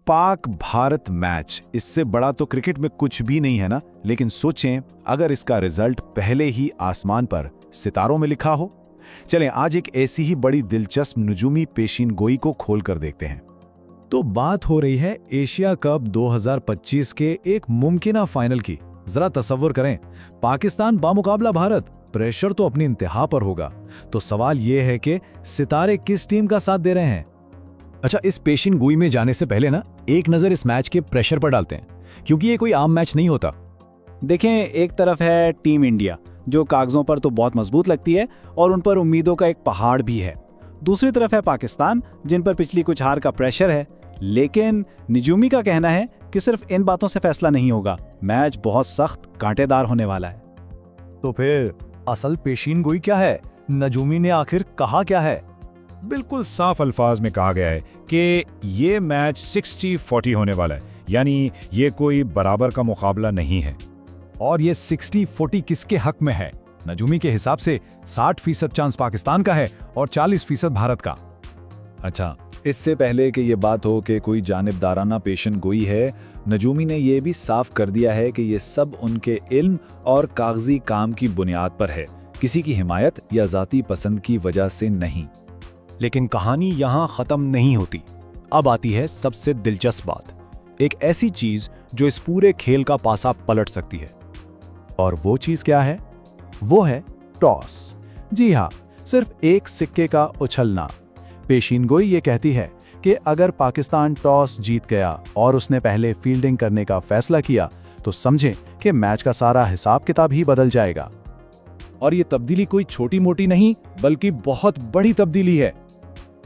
Pak Bharat match, इससे बड़ा तो क्रिकेट में कुछ भी नहीं है ना। लेकिन सोचें अगर इसका रिजल्ट पहले ही आसमान पर सितारों में लिखा हो। चलें आज एक ऐसी ही बड़ी दिलचस्प नजूमी पेशीन गोई को खोल कर देखते हैं। तो बात हो रही है एशिया कप 2025 के एक मुमकिना फाइनल की। जरा तसव्वुर करें, पाकिस्तान बामुकाबला भारत, प्रेशर तो अपनी इंतहा पर होगा। तो सवाल यह है कि सितारे किस टीम का साथ दे रहे हैं। अच्छा, इस पेशिन गोई में जाने से पहले ना एक नज़र इस मैच के प्रेशर पर डालते हैं, क्योंकि ये कोई आम मैच नहीं होता। देखें, एक तरफ है टीम इंडिया जो कागजों पर तो बहुत मजबूत लगती है और उन पर उम्मीदों का एक पहाड़ भी है। दूसरी तरफ है पाकिस्तान, जिन पर पिछली कुछ हार का प्रेशर है। लेकिन निजूमी का कहना है कि सिर्फ इन बातों से फैसला नहीं होगा, मैच बहुत सख्त कांटेदार होने वाला है। तो फिर असल पेशीन गोई क्या है? नजूमी ने आखिर कहा क्या है? बिल्कुल साफ अल्फाज में कहा गया है कि ये मैच 60-40 होने वाला है, यानी ये कोई बराबर का मुकाबला नहीं है। और ये 60-40 किसके हक में है? नजूमी के हिसाब से 60% चांस पाकिस्तान का है और 40% भारत का। अच्छा, इससे पहले कि ये बात हो कि कोई जानिबदाराना पेशन गोई है, नजूमी ने यह भी साफ कर दिया है कि ये सब उनके इल्म और कागजी काम की बुनियाद पर है, किसी की हिमायत या जाती पसंद की वजह से नहीं। लेकिन कहानी यहां खत्म नहीं होती। अब आती है सबसे दिलचस्प बात, एक ऐसी चीज जो इस पूरे खेल का पासा पलट सकती है। और वो चीज क्या है? वो है टॉस। जी हाँ, सिर्फ एक सिक्के का उछलना। पेशीन गोई ये कहती है कि अगर पाकिस्तान टॉस जीत गया और उसने पहले फील्डिंग करने का फैसला किया तो समझें कि मैच का सारा हिसाब किताब ही बदल जाएगा। और ये तब्दीली कोई छोटी मोटी नहीं, बल्कि बहुत बड़ी तब्दीली है।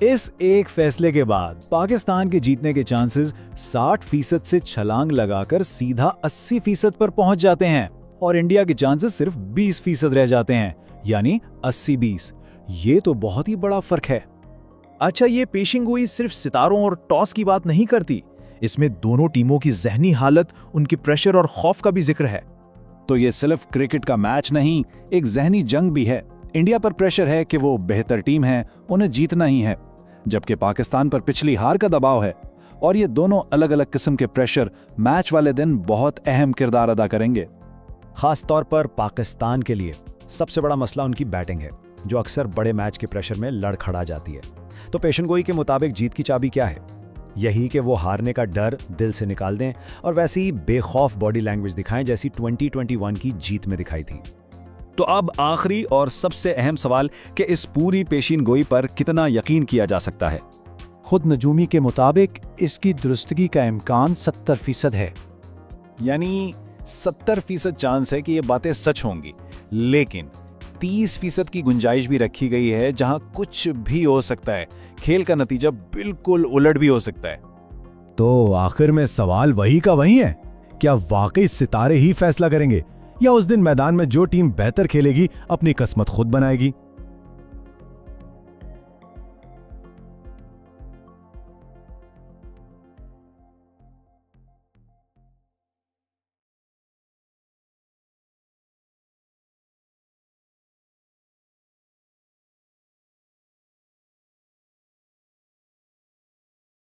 इस एक फैसले के बाद पाकिस्तान के जीतने के चांसेस 60% से छलांग लगाकर सीधा 80% पर पहुंच जाते हैं और इंडिया के चांसेस सिर्फ 20% रह जाते हैं, यानी 80-20। ये तो बहुत ही बड़ा फर्क है। अच्छा, ये पेशिंग गोई सिर्फ सितारों और टॉस की बात नहीं करती, इसमें दोनों टीमों की जहनी हालत, उनके प्रेशर और खौफ का भी जिक्र है। तो ये सिर्फ क्रिकेट का मैच नहीं, एक जहनी जंग भी है। इंडिया पर प्रेशर है कि वो बेहतर टीम है, उन्हें जीतना ही है, जबकि पाकिस्तान पर पिछली हार का दबाव है। और ये दोनों अलग अलग किस्म के प्रेशर मैच वाले दिन बहुत अहम किरदार अदा करेंगे। खास तौर पर पाकिस्तान के लिए सबसे बड़ा मसला उनकी बैटिंग है, जो अक्सर बड़े मैच के प्रेशर में लड़खड़ा जाती है। तो पेशन गोई के मुताबिक जीत की चाबी क्या है? यही कि वो हारने का डर दिल से निकाल दें और वैसे ही बेखौफ बॉडी लैंग्वेज दिखाएं जैसी 2021 की जीत में दिखाई थी। तो अब आखिरी और सबसे अहम सवाल कि इस पूरी पेशीन गोई पर कितना यकीन किया जा सकता है। खुद नजूमी के मुताबिक इसकी दुरुस्तगी का इम्कान 70% है। यानी 70% चांस है कि ये बातें सच होंगी, लेकिन 30% की गुंजाइश भी रखी गई है जहां कुछ भी हो सकता है। खेल का नतीजा बिल्कुल उलट भी हो सकता है। तो आखिर में सवाल वही का वही है, क्या वाकई सितारे ही फैसला करेंगे या उस दिन मैदान में जो टीम बेहतर खेलेगी अपनी किस्मत खुद बनाएगी?